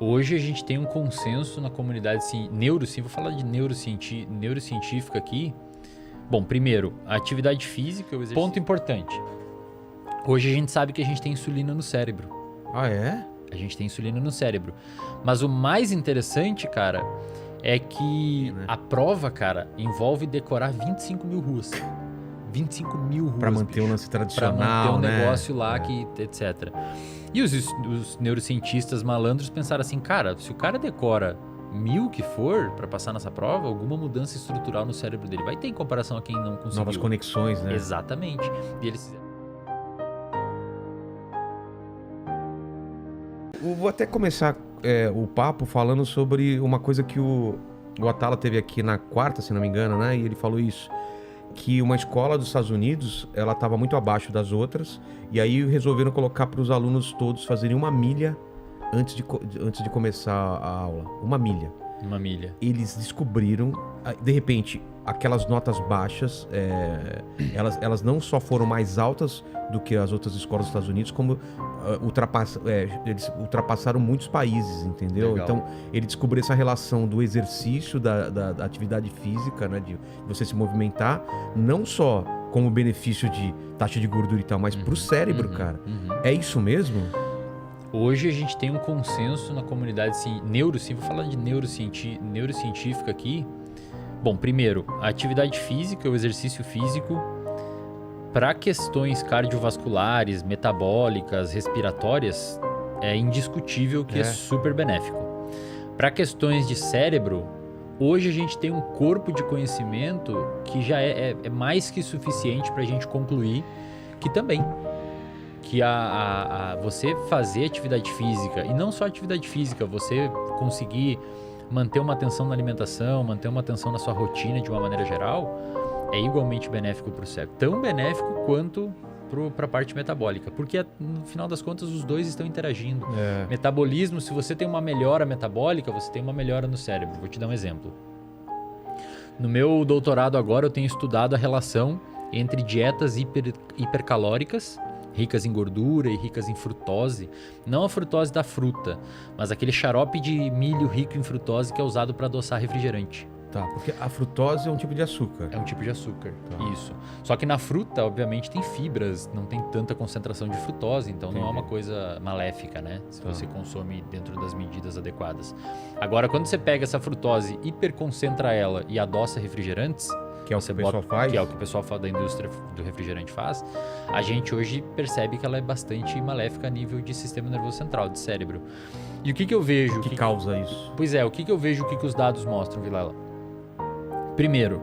Hoje a gente tem um consenso na comunidade vou falar de neurocientífica aqui. Bom, primeiro, a atividade física, o exercício. Ponto importante. Hoje a gente sabe que a gente tem insulina no cérebro. Ah, é? A gente tem insulina no cérebro. Mas o mais interessante, cara, é que a prova, cara, envolve decorar 25 mil ruas. 25 mil ruas, Pra manter o lance tradicional, pra manter né? negócio lá, etc. E os neurocientistas malandros pensaram assim, cara, se o cara decora 1000 que for pra passar nessa prova, alguma mudança estrutural no cérebro dele vai ter em comparação a quem não conseguiu. Novas conexões, né? Exatamente. E eles fizeram. Eu vou até começar o papo falando sobre uma coisa que o Atala teve aqui na quarta, se não me engano, né? E ele falou isso, que uma escola dos Estados Unidos, ela estava muito abaixo das outras, e aí resolveram colocar para os alunos todos fazerem 1 milha antes de começar a aula. 1 milha. 1 milha. Eles descobriram, de repente, aquelas notas baixas, elas não só foram mais altas do que as outras escolas dos Estados Unidos, como eles ultrapassaram muitos países, entendeu? Legal. Então, ele descobriu essa relação do exercício, da atividade física, né, de você se movimentar, não só como benefício de taxa de gordura e tal, mas pro cérebro, cara. É isso mesmo? Hoje a gente tem um consenso na comunidade vou falar de neurocientífica aqui. Bom, primeiro, a atividade física, o exercício físico, para questões cardiovasculares, metabólicas, respiratórias, é indiscutível que é super benéfico. Para questões de cérebro, hoje a gente tem um corpo de conhecimento que já é mais que suficiente para a gente concluir que também que você fazer atividade física, e não só atividade física, você conseguir manter uma atenção na alimentação, manter uma atenção na sua rotina de uma maneira geral, é igualmente benéfico para o cérebro. Tão benéfico quanto para a parte metabólica, porque no final das contas os dois estão interagindo. Metabolismo, se você tem uma melhora metabólica, você tem uma melhora no cérebro. Vou te dar um exemplo. No meu doutorado agora eu tenho estudado a relação entre dietas hipercalóricas, ricas em gordura e ricas em frutose, não a frutose da fruta, mas aquele xarope de milho rico em frutose que é usado para adoçar refrigerante. Tá, porque a frutose é um tipo de açúcar. É um tipo de açúcar, isso. Só que na fruta, obviamente, tem fibras, não tem tanta concentração de frutose, então não é uma coisa maléfica, né? Se você consome dentro das medidas adequadas. Agora, quando você pega essa frutose, hiperconcentra ela e adoça refrigerantes, que é o que o pessoal faz? Que é o que o pessoal da indústria do refrigerante faz, a gente hoje percebe que ela é bastante maléfica a nível de sistema nervoso central, de cérebro. E o que eu vejo... O que causa isso? Pois é, o que eu vejo, o que os dados mostram, Vilela? Primeiro,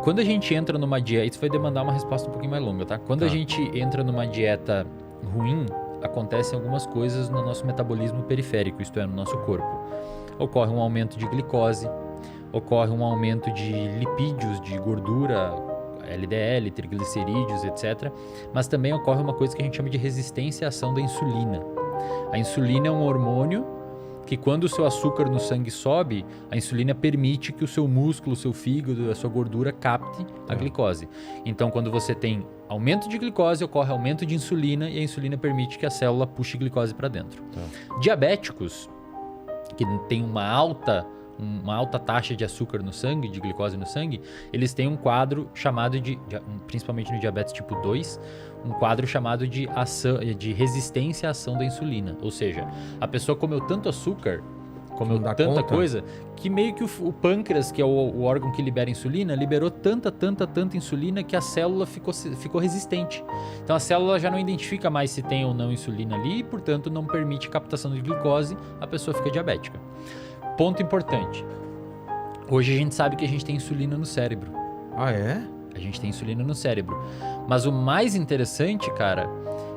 quando a gente entra numa dieta... Isso vai demandar uma resposta um pouquinho mais longa, tá? Quando a gente entra numa dieta ruim, acontecem algumas coisas no nosso metabolismo periférico, isto é, no nosso corpo. Ocorre um aumento de glicose, ocorre um aumento de lipídios, de gordura, LDL, triglicerídeos, etc. Mas também ocorre uma coisa que a gente chama de resistência à ação da insulina. A insulina é um hormônio que, quando o seu açúcar no sangue sobe, a insulina permite que o seu músculo, o seu fígado, a sua gordura capte a glicose. Então, quando você tem aumento de glicose, ocorre aumento de insulina e a insulina permite que a célula puxe glicose para dentro. Diabéticos, que tem uma alta taxa de açúcar no sangue, de glicose no sangue, eles têm um quadro chamado principalmente no diabetes tipo 2, um quadro chamado de resistência à ação da insulina. Ou seja, a pessoa comeu tanto açúcar, comeu tanta coisa, que meio que o pâncreas, que é o órgão que libera insulina, liberou tanta insulina que a célula ficou resistente. Então a célula já não identifica mais se tem ou não insulina ali e, portanto, não permite captação de glicose, a pessoa fica diabética. Ponto importante. Hoje a gente sabe que a gente tem insulina no cérebro. Ah, é? A gente tem insulina no cérebro. Mas o mais interessante, cara,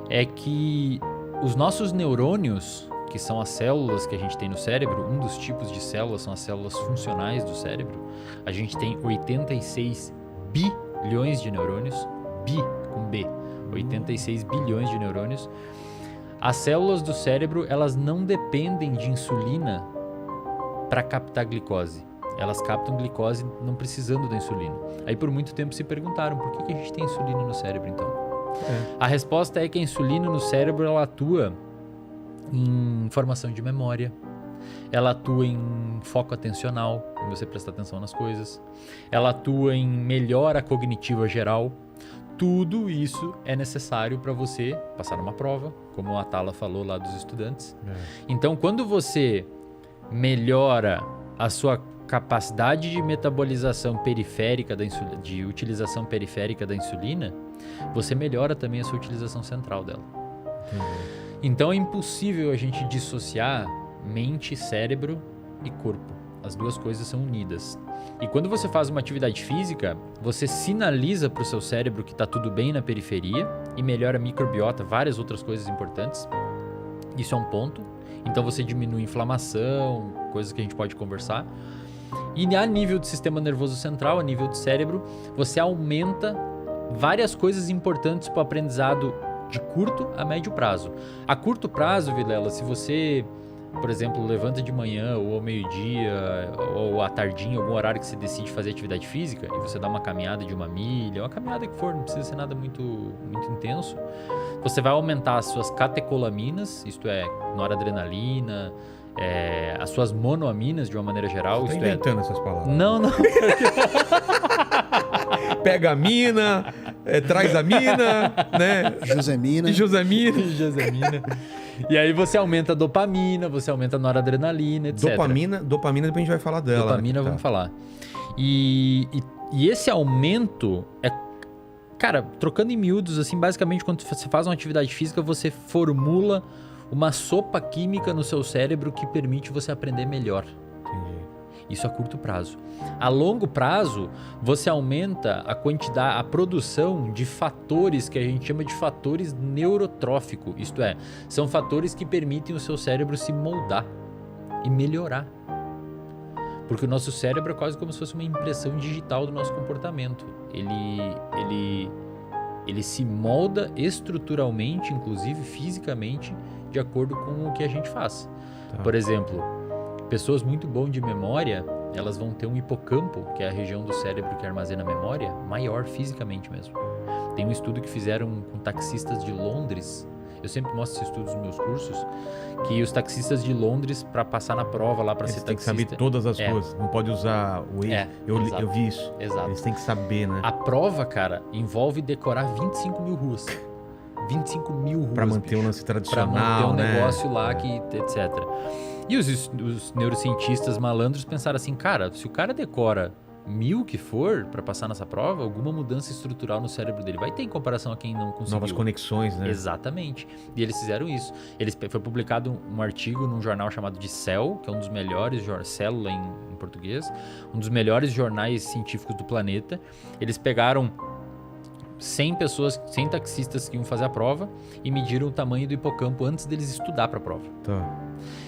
é que os nossos neurônios, que são as células que a gente tem no cérebro, um dos tipos de células são as células funcionais do cérebro. A gente tem 86 bilhões de neurônios, com B, 86 bilhões de neurônios. As células do cérebro, elas não dependem de insulina para captar glicose. Elas captam glicose não precisando da insulina. Aí por muito tempo se perguntaram por que a gente tem insulina no cérebro então? A resposta é que a insulina no cérebro ela atua em formação de memória, ela atua em foco atencional, em você prestar atenção nas coisas, ela atua em melhora cognitiva geral. Tudo isso é necessário para você passar numa prova, como a Atala falou lá dos estudantes. Então, quando você melhora a sua capacidade de metabolização periférica da insulina, de utilização periférica da insulina, você melhora também a sua utilização central dela. Então é impossível a gente dissociar mente, cérebro e corpo. As duas coisas são unidas. E quando você faz uma atividade física, você sinaliza para o seu cérebro que está tudo bem na periferia e melhora a microbiota, várias outras coisas importantes. Isso é um ponto. Então você diminui a inflamação, coisas que a gente pode conversar. E a nível do sistema nervoso central, a nível do cérebro, você aumenta várias coisas importantes para o aprendizado de curto a médio prazo. A curto prazo, Vilela, se você, por exemplo, levanta de manhã ou ao meio-dia ou à tardinha, algum horário que você decide fazer atividade física e você dá uma caminhada de 1 milha, uma caminhada que for, não precisa ser nada muito intenso, você vai aumentar as suas catecolaminas, isto é, noradrenalina, as suas monoaminas de uma maneira geral. Você tá inventando essas palavras. Não. Pega a mina, traz a mina, né? Josemina. Josemina. E aí você aumenta a dopamina, você aumenta a noradrenalina, etc. Dopamina, depois a gente vai falar dela. Dopamina, vamos falar. E esse aumento é... Cara, trocando em miúdos, assim, basicamente quando você faz uma atividade física, você formula uma sopa química no seu cérebro que permite você aprender melhor. Entendi. Isso a curto prazo. A longo prazo, você aumenta a quantidade, a produção de fatores que a gente chama de fatores neurotróficos. Isto é, são fatores que permitem o seu cérebro se moldar e melhorar. Porque o nosso cérebro é quase como se fosse uma impressão digital do nosso comportamento. Ele se molda estruturalmente, inclusive fisicamente, de acordo com o que a gente faz. Tá. Por exemplo, pessoas muito boas de memória, elas vão ter um hipocampo, que é a região do cérebro que armazena a memória, maior fisicamente mesmo. Tem um estudo que fizeram com taxistas de Londres. Eu sempre mostro esses estudos nos meus cursos, que os taxistas de Londres, para passar na prova lá, para ser taxista... Eles têm que saber todas as coisas, não pode usar o Waze. Eu vi isso. Exato. Eles têm que saber, né? A prova, cara, envolve decorar 25 mil ruas. 25 mil ruas, Pra manter o lance tradicional, pra manter o né? negócio lá, etc. E os neurocientistas malandros pensaram assim, cara, se o cara decora 1000 que for para passar nessa prova, alguma mudança estrutural no cérebro dele vai ter em comparação a quem não conseguiu. Novas conexões, né? Exatamente. E eles fizeram isso. Foi publicado um artigo num jornal chamado de Cell, que é um dos melhores, Célula em português, um dos melhores jornais científicos do planeta. Eles pegaram 100 pessoas, 100 taxistas que iam fazer a prova e mediram o tamanho do hipocampo antes deles estudar para a prova. Tá.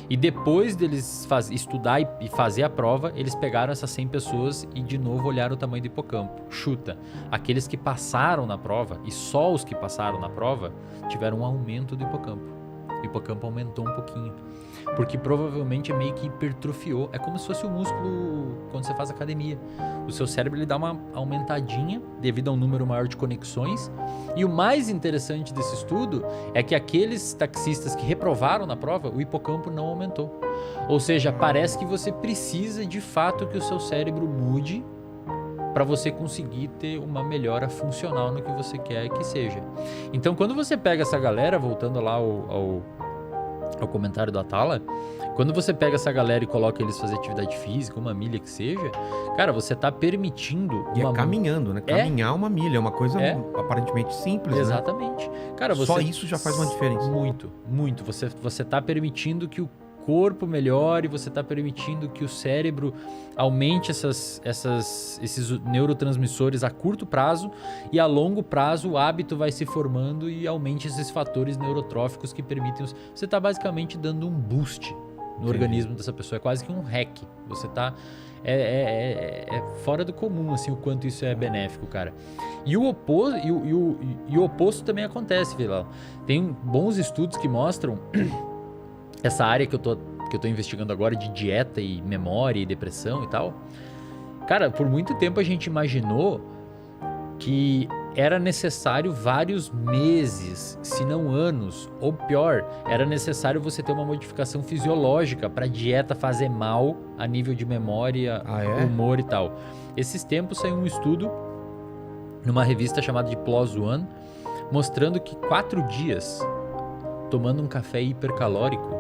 E depois deles estudar e fazer a prova, eles pegaram essas 100 pessoas e de novo olharam o tamanho do hipocampo. Chuta, aqueles que passaram na prova, e só os que passaram na prova, tiveram um aumento do hipocampo. O hipocampo aumentou um pouquinho. Porque provavelmente meio que hipertrofiou. É como se fosse o músculo quando você faz academia. O seu cérebro ele dá uma aumentadinha devido a um número maior de conexões. E o mais interessante desse estudo é que aqueles taxistas que reprovaram na prova, o hipocampo não aumentou. Ou seja, parece que você precisa de fato que o seu cérebro mude para você conseguir ter uma melhora funcional no que você quer que seja. Então, quando você pega essa galera, voltando lá ao comentário do Atala, quando você pega essa galera e coloca eles fazer atividade física, 1 milha que seja, cara, você tá permitindo... E é caminhando, né? Caminhar 1 milha é uma coisa aparentemente simples, exatamente. né? Cara, só isso já faz uma diferença. Muito, muito. Você tá permitindo que o corpo melhore, você está permitindo que o cérebro aumente esses neurotransmissores a curto prazo e a longo prazo o hábito vai se formando e aumente esses fatores neurotróficos que permitem... Você está basicamente dando um boost no organismo dessa pessoa, é quase que um hack. Você está... É fora do comum, assim, o quanto isso é benéfico, cara. E o oposto também acontece, Vilela. Tem bons estudos que mostram... Essa área que eu tô investigando agora de dieta e memória e depressão e tal. Cara, por muito tempo a gente imaginou que era necessário vários meses, se não anos, ou pior, era necessário você ter uma modificação fisiológica para a dieta fazer mal a nível de memória, humor e tal. Esses tempos saiu um estudo numa revista chamada de PLOS ONE, mostrando que 4 dias tomando um café hipercalórico,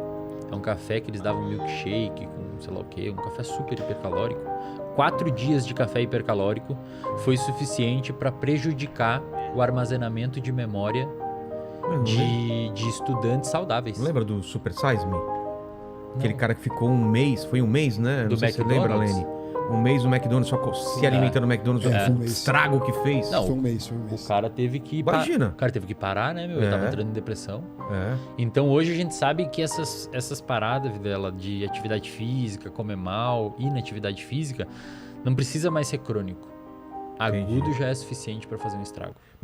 é um café que eles davam milkshake com sei lá o que, um café super hipercalórico, 4 dias de café hipercalórico foi suficiente para prejudicar o armazenamento de memória de estudantes saudáveis. Lembra do Super Size Me? Aquele cara que ficou um mês, foi um mês, né? Do Não sei se você lembra, Lene? Um mês no McDonald's, só se alimentando no McDonald's, o estrago que fez. Não, Foi um mês. o cara teve que... Imagina. O cara teve que parar, né, meu? Ele tava entrando em depressão. É. Então hoje a gente sabe que essas paradas dela de atividade física, comer mal, inatividade física, não precisa mais ser crônico. Agudo já é suficiente para fazer um estrago.